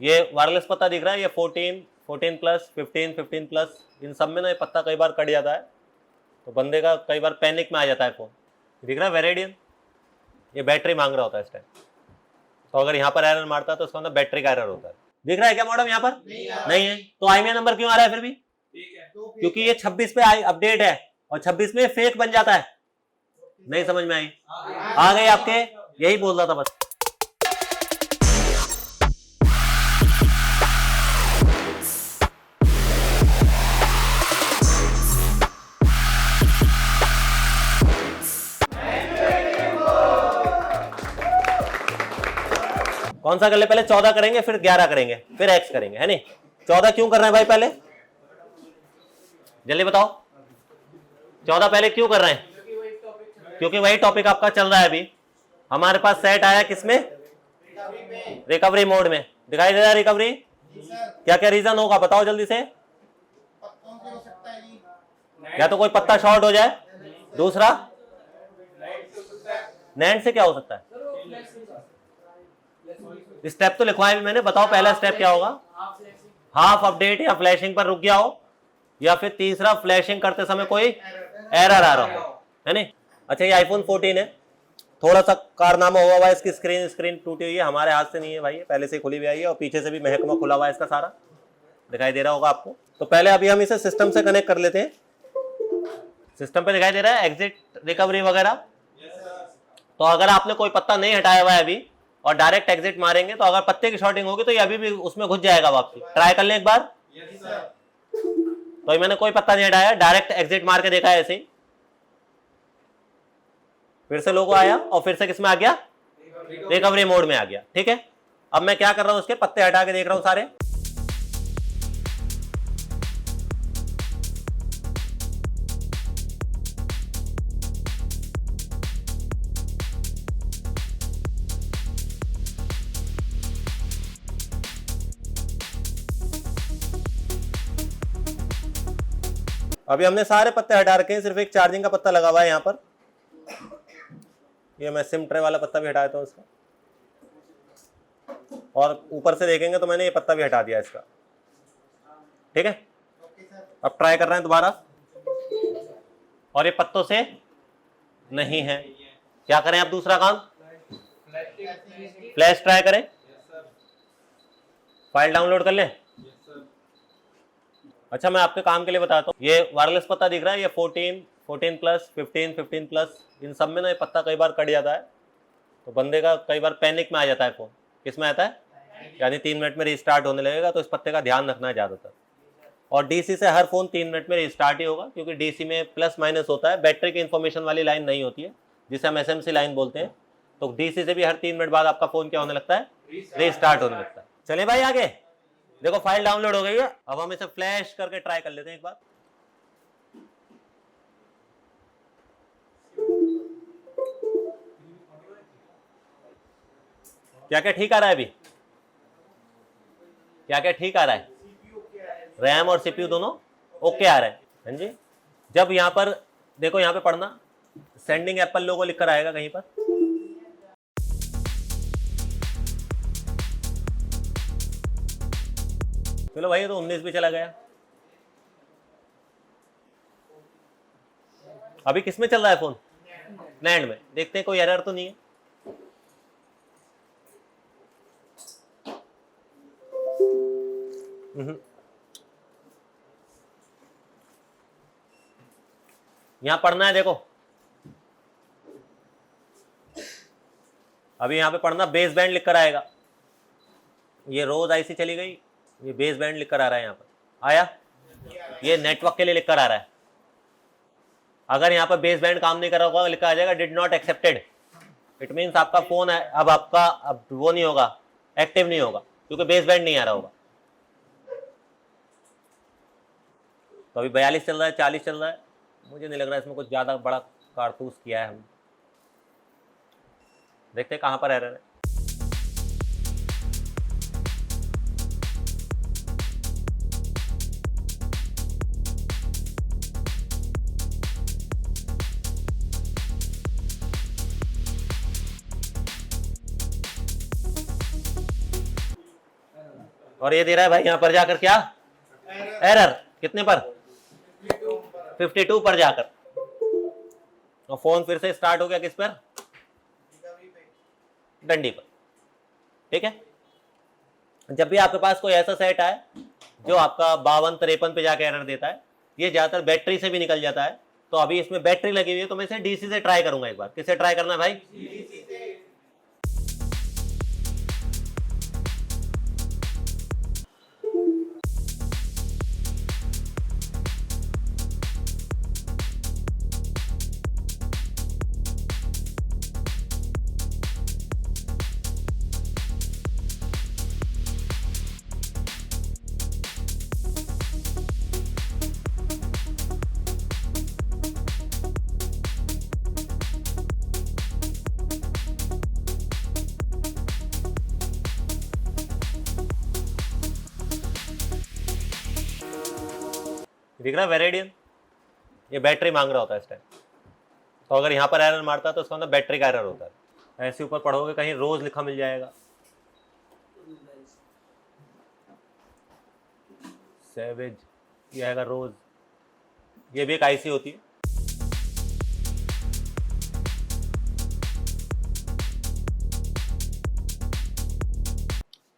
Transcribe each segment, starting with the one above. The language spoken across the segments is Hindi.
ये वायरलेस पत्ता दिख रहा है, ये 14, 14 प्लस, 15, 15 प्लस, इन सब में ना ये पत्ता कई बार कट जाता है, तो बंदे का कई बार पैनिक में आ जाता है फ़ोन। दिख रहा है वेरिडियन, ये बैटरी मांग रहा होता है इस टाइम, तो अगर यहाँ पर एरर मारता है तो उसका मतलब बैटरी का एरर होता है। दिख रहा है क्या मॉडम यहाँ पर? नहीं है, तो IMEI नंबर क्यों आ रहा है फिर भी? क्योंकि ये 26 पे अपडेट है और 26 में फेक बन जाता है। नहीं समझ में आई? आ गए आपके, यही बोल रहा था बस। कौन सा कर ले? पहले 14 करेंगे, फिर 11 करेंगे, फिर X करेंगे, है नहीं? 14 क्यों कर रहे हैं भाई? पहले जल्दी बताओ, 14 पहले क्यों कर रहे हैं? क्योंकि वही टॉपिक आपका चल रहा है अभी। हमारे पास सेट आया किसमें? रिकवरी मोड में। दिखाई दे रहा है रिकवरी? क्या क्या रीजन होगा बताओ जल्दी से। या तो कोई पत्ता शॉर्ट हो जाए, दूसरा नैंड से क्या हो सकता है? स्टेप तो लिखवाया भी मैंने, बताओ पहला स्टेप क्या होगा? हाफ अपडेट या फ्लैशिंग पर रुक गया हो, या फिर तीसरा फ्लैशिंग करते समय कोई एरर आ रहा हो, है नहीं? अच्छा, ये iPhone 14 है, थोड़ा सा कारनामा हुआ हुआ है, इसकी स्क्रीन टूटी हुई है, हमारे हाथ से नहीं है भाई, पहले से खुली हुई आई है और पीछे से भी महकमा खुला हुआ है इसका सारा, दिखाई दे रहा होगा आपको। तो पहले अभी हम इसे सिस्टम से कनेक्ट कर लेते हैं। सिस्टम पे दिखाई दे रहा है एग्जिट रिकवरी वगैरह। तो अगर आपने कोई पत्ता नहीं हटाया हुआ है अभी और डायरेक्ट एग्जिट मारेंगे, तो अगर पत्ते की शॉर्टिंग होगी तो ये अभी भी उसमें घुस जाएगा वापसी। ट्राई कर लें एक बार। तो मैंने कोई पत्ता नहीं हटाया, डायरेक्ट एग्जिट मार के देखा है ऐसे ही, फिर से लोगो आया और फिर से किस में आ गया? रिकवरी मोड में आ गया। ठीक है, अब मैं क्या कर रहा हूं, उसके पत्ते हटा के देख रहा हूं सारे। अभी हमने सारे पत्ते हटा रखे हैं, सिर्फ एक चार्जिंग का पत्ता लगा हुआ है यहाँ पर। ये मैं सिम ट्रे वाला पत्ता भी हटा देता हूँ इसका, और ऊपर से देखेंगे तो मैंने ये पत्ता भी हटा दिया इसका। ठीक है, अब ट्राई कर रहे हैं दोबारा, और ये पत्तों से नहीं है। क्या करें अब दूसरा काम? फ्लैश ट्राई करें, फाइल डाउनलोड कर लें। अच्छा, मैं आपके काम के लिए बताता हूँ, ये वायरलेस पत्ता दिख रहा है, ये 14, 14 प्लस, 15, 15 प्लस, इन सब में ना ये पत्ता कई बार कट जाता है, तो बंदे का कई बार पैनिक में आ जाता है फ़ोन। किस में आता है? यानी 3 मिनट में रिस्टार्ट होने लगेगा, तो इस पत्ते का ध्यान रखना है ज़्यादातर। और DC से हर फ़ोन 3 मिनट में रिस्टार्ट ही होगा, क्योंकि DC में प्लस माइनस होता है, बैटरी की इन्फॉर्मेशन वाली लाइन नहीं होती है, जिसे हम SMC लाइन बोलते हैं। तो DC से भी हर 3 मिनट बाद आपका फ़ोन क्या होने लगता है? रिस्टार्ट होने लगता है। चलिए भाई आगे देखो, फाइल डाउनलोड हो गई है। अब हम इसे फ्लैश करके ट्राई कर लेते हैं एक बार। क्या क्या ठीक आ रहा है अभी? क्या क्या ठीक आ रहा है? रैम और CPU दोनों ओके आ रहे हैं। हाँ जी, जब यहाँ पर देखो, यहाँ पे पढ़ना, सेंडिंग एप्पल लोगो लिख कर आएगा कहीं पर। चलो भाई, तो 19 भी चला गया। अभी किस में चल रहा है फोन? नैंड में। देखते हैं कोई एरर तो नहीं है। यहां पढ़ना है, देखो अभी यहां पे पढ़ना, बेस बैंड लिख कर आएगा। ये रोज आईसी चली गई, ये बेस बैंड लिख कर आ रहा है। यहाँ पर आया, ये नेटवर्क के लिए लिख कर आ रहा है। अगर यहाँ पर बेस बैंड काम नहीं कर रहा होगा, लिखा आ जाएगा did not accepted. It means आपका फोन है अब आपका अब वो नहीं होगा, एक्टिव नहीं होगा, क्योंकि बेस बैंड नहीं आ रहा होगा। तो अभी 42 चल रहा है, 40 चल रहा है। मुझे नहीं लग रहा है इसमें कुछ ज़्यादा बड़ा कारतूस किया है हम। देखते हैं कहाँ पर एरर है। और ये दे रहा है भाई यहाँ पर जाकर क्या, एरर कितने पर, 52 पर जाकर। और फोन फिर से स्टार्ट हो गया किस पर, डंडी पर। ठीक है, जब भी आपके पास कोई ऐसा सेट आए जो आपका 52-53 पे जाके एरर देता है, ये ज्यादातर बैटरी से भी निकल जाता है। तो अभी इसमें बैटरी लगी हुई है, तो मैं इसे डीसी से ट्राई करूंगा एक बार। किससे ट्राई करना है भाई, डीसी से। दिख रहा है वेरिडियन, ये बैटरी मांग रहा होता है इस टाइम। तो अगर यहाँ पर एरर मारता है तो उसका मतलब बैटरी का एरर होता है। ऐसे ऊपर पढ़ोगे कहीं रोज लिखा मिल जाएगा, सैवेज, ये आएगा रोज। ये भी एक आईसी होती है।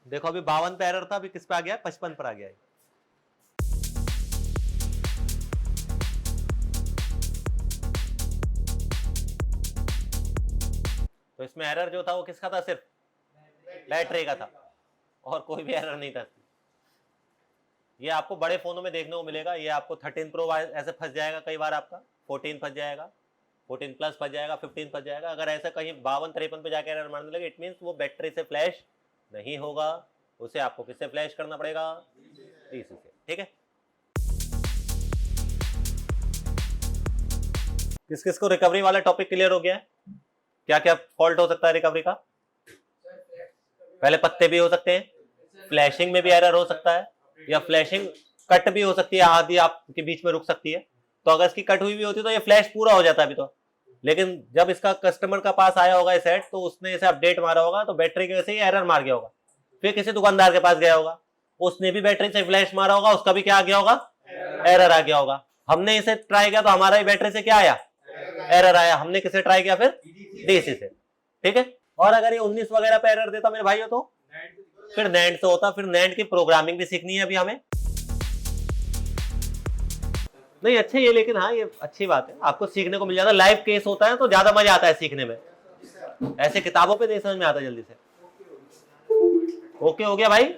देखो अभी 52 पे एरर था, अभी किस पे आ गया, 55 पर आ गया है। तो इसमें एरर जो था वो किसका था, सिर्फ बैटरी का था, और कोई भी एरर नहीं था। ये आपको बड़े फोनों में देखने को मिलेगा। ये आपको 13 प्रो ऐसे फंस जाएगा कई बार, आपका 14 फंस जाएगा, 14 प्लस फंस जाएगा, 15 फंस जाएगा। अगर ऐसा कहीं 52-53 पे जाकर एरर मारने लगे, इट मीन्स वो बैटरी से फ्लैश नहीं होगा। उसे आपको किससे फ्लैश करना पड़ेगा, डीसी से। ठीक है, किस किस को रिकवरी वाला टॉपिक क्लियर हो गया है? क्या क्या फॉल्ट हो सकता है रिकवरी का? पहले पत्ते भी हो सकते हैं, फ्लैशिंग में भी एरर हो सकता है, या फ्लैशिंग कट भी हो सकती है, आधी आपके बीच में रुक सकती है। तो अगर इसकी कट हुई भी होती है तो ये फ्लैश पूरा हो जाता है अभी तो। लेकिन जब इसका कस्टमर का पास आया होगा सेट, तो उसने इसे अपडेट मारा होगा, तो बैटरी के वजह से एरर मार गया होगा। फिर किसी दुकानदार के पास गया होगा, उसने भी बैटरी से फ्लैश मारा होगा, उसका भी क्या आ गया होगा, एरर आ गया होगा। हमने इसे ट्राई किया तो हमारा भी बैटरी से क्या आया, एरर आया। हमने किसे ट्राई किया, फिर डीसी से। ठीक है, और अगर ये 19 वगैरह पे एरर देता मेरे भाइयों, तो फिर नैंड से होता। फिर नैंड की प्रोग्रामिंग भी सीखनी है अभी हमें। नहीं अच्छे ये, लेकिन हाँ ये अच्छी बात है, आपको सीखने को मिल जाता है। लाइव केस होता है तो ज्यादा मजा आता है सीखने में, ऐसे किताबों पे नहीं समझ में आता जल्दी से। ओके हो गया भाई,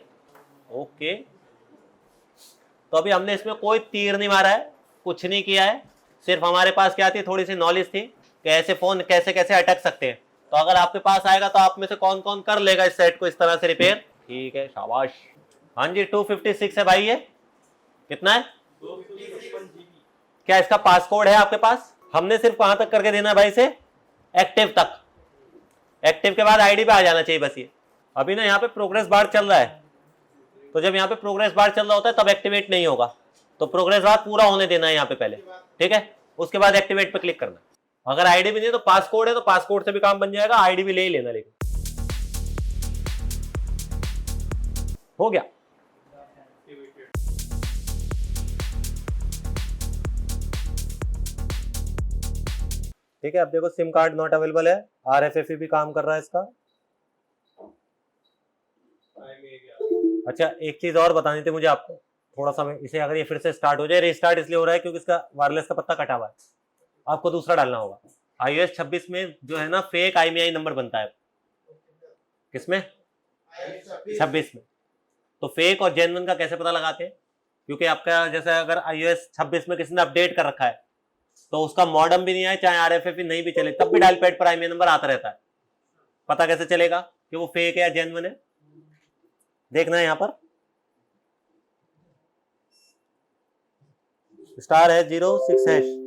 ओके। तो अभी हमने इसमें कोई तीर नहीं मारा है, कुछ नहीं किया है, सिर्फ हमारे पास क्या थी, थोड़ी सी नॉलेज थी कि ऐसे फोन कैसे कैसे अटक सकते हैं। तो अगर आपके पास आएगा तो आप में से कौन कौन कर लेगा इस सेट को इस तरह से रिपेयर? ठीक है, शाबाश। हाँ जी, 256 है भाई। ये कितना है, 256 GB। क्या इसका पासकोड है आपके पास? हमने सिर्फ कहां तक करके देना है भाई से, एक्टिव तक। एक्टिव के बाद आईडी पे आ जाना चाहिए बस। ये अभी ना यहाँ पे प्रोग्रेस बार चल रहा है, तो जब यहाँ पे प्रोग्रेस बार चल रहा होता है तब एक्टिवेट नहीं होगा। तो प्रोग्रेस बार पूरा होने देना है यहाँ पे पहले, ठीक है, उसके बाद एक्टिवेट पे क्लिक करना। अगर आईडी भी नहीं है तो पासकोड है, तो पासकोड से भी काम बन जाएगा, आईडी भी ले ही लेना। लेकिन हो गया। ठीक है, अब देखो सिम कार्ड नॉट अवेलेबल है, RFFE भी काम कर रहा है इसका। अच्छा एक चीज और बतानी थी मुझे आपको, थोड़ा सा मैं इसे, अगर ये फिर से स्टार्ट हो जाए, रिस्टार्ट इसलिए हो रहा है क्योंकि इसका वायरलेस का पत्ता कटा हुआ है, आपको दूसरा डालना होगा। iOS 26 में जो है ना फेक IMEI नंबर बनता है। किसमें, 26 में। तो फेक और जेन्युइन का कैसे पता लगाते हैं? क्योंकि आपका जैसे अगर iOS 26 में किसी ने अपडेट कर रखा है तो उसका मॉडम भी नहीं आए, चाहे RFFE नहीं भी चले, तब भी डायल पैड पर IMEI नंबर आता रहता है। पता कैसे चलेगा कि वो फेक है या जेन्युइन है? देखना है यहाँ पर स्टार है 06#।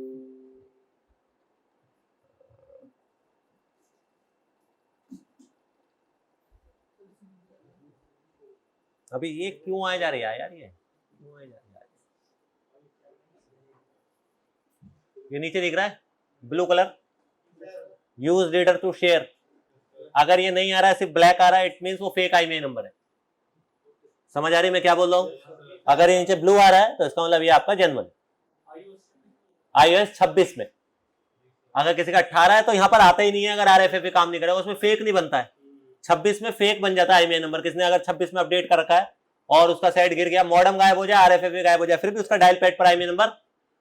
अभी ये क्यों आए जा रही है यार, ये क्यों आए जा रही है? ये नीचे दिख रहा है blue colour, use reader to share. अगर ये नहीं आ रहा है, सिर्फ ब्लैक आ रहा है, इट मींस वो फेक IMEI नंबर है। समझ आ रही मैं क्या बोल रहा हूँ? अगर ये नीचे ब्लू आ रहा है तो इसका मतलब ये आपका जेन्युइन। iOS 26 में अगर किसी का 18 है तो यहाँ पर आता ही नहीं है, अगर RFFE काम नहीं करेगा उसमें फेक नहीं बनता है। 26 में फेक बन जाता है IMEI नंबर। किसने अगर 26 में अपडेट कर रखा है और उसका सेट गिर गया, मॉडेम गायब हो जाए, RFFE गायब हो जाए, फिर भी उसका डायल पैड पर IMEI नंबर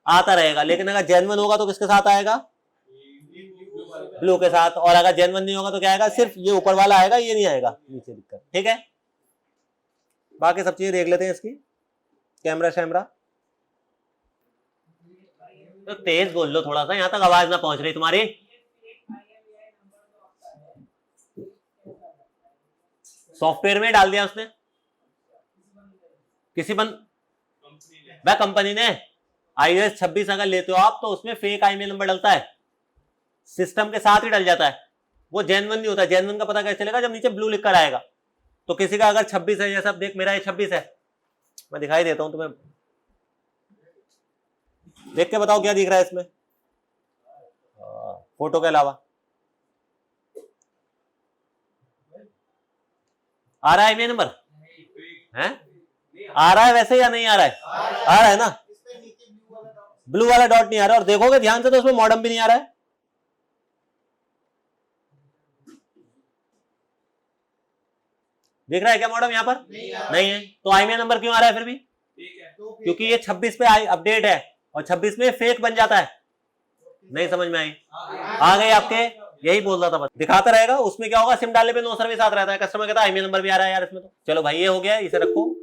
आता रहेगा। लेकिन अगर जेन्युइन होगा तो किसके साथ आएगा? ब्लू के साथ। और अगर जेन्युइन नहीं होगा तो क्या आएगा? सिर्फ ये ऊपर वाला आएगा, ये नहीं आएगा नीचे दिक्कत। ठीक है, बाकी सब चीजें देख लेते हैं इसकी। कैमरा शैमरा तो तेज बोल लो थोड़ा सा, यहां तक आवाज ना पहुंच रही तुम्हारी। सॉफ्टवेयर में डाल दिया उसने, किसी वह कंपनी ने। iOS 26 अगर लेते हो आप तो उसमें फेक IMEI नंबर डलता है, सिस्टम के साथ ही डल जाता है, वो जेन्युइन नहीं होता। जेन्युइन का पता कैसे चलेगा? जब नीचे ब्लू लिख कर आएगा। तो किसी का अगर 26 है, जैसा देख मेरा ये 26 है, मैं दिखाई देता हूं तुम्हें, देख के बताओ क्या दिख रहा है इसमें फोटो के अलावा? आ रहा है IMEI नंबर? है आ रहा है वैसे या नहीं आ रहा है? आ रहा है ना, ब्लू वाला डॉट नहीं आ रहा। और देखोगे ध्यान से तो उसमें मॉडेम भी नहीं आ रहा है। दिख रहा है क्या मॉडेम यहाँ पर? नहीं है। तो IMEI नंबर क्यों आ रहा है फिर भी? क्योंकि ये 26 पे अपडेट है और 26 में फेक बन जाता है। नहीं समझ में आई? आ गई आपके? यही बोल रहा था बस। दिखाता रहेगा। उसमें क्या होगा? सिम डालने पे नो सर्विस आता रहता है, कस्टमर कहता है IMEI नंबर भी आ रहा है यार इसमें। तो चलो भाई ये हो गया, इसे रखो।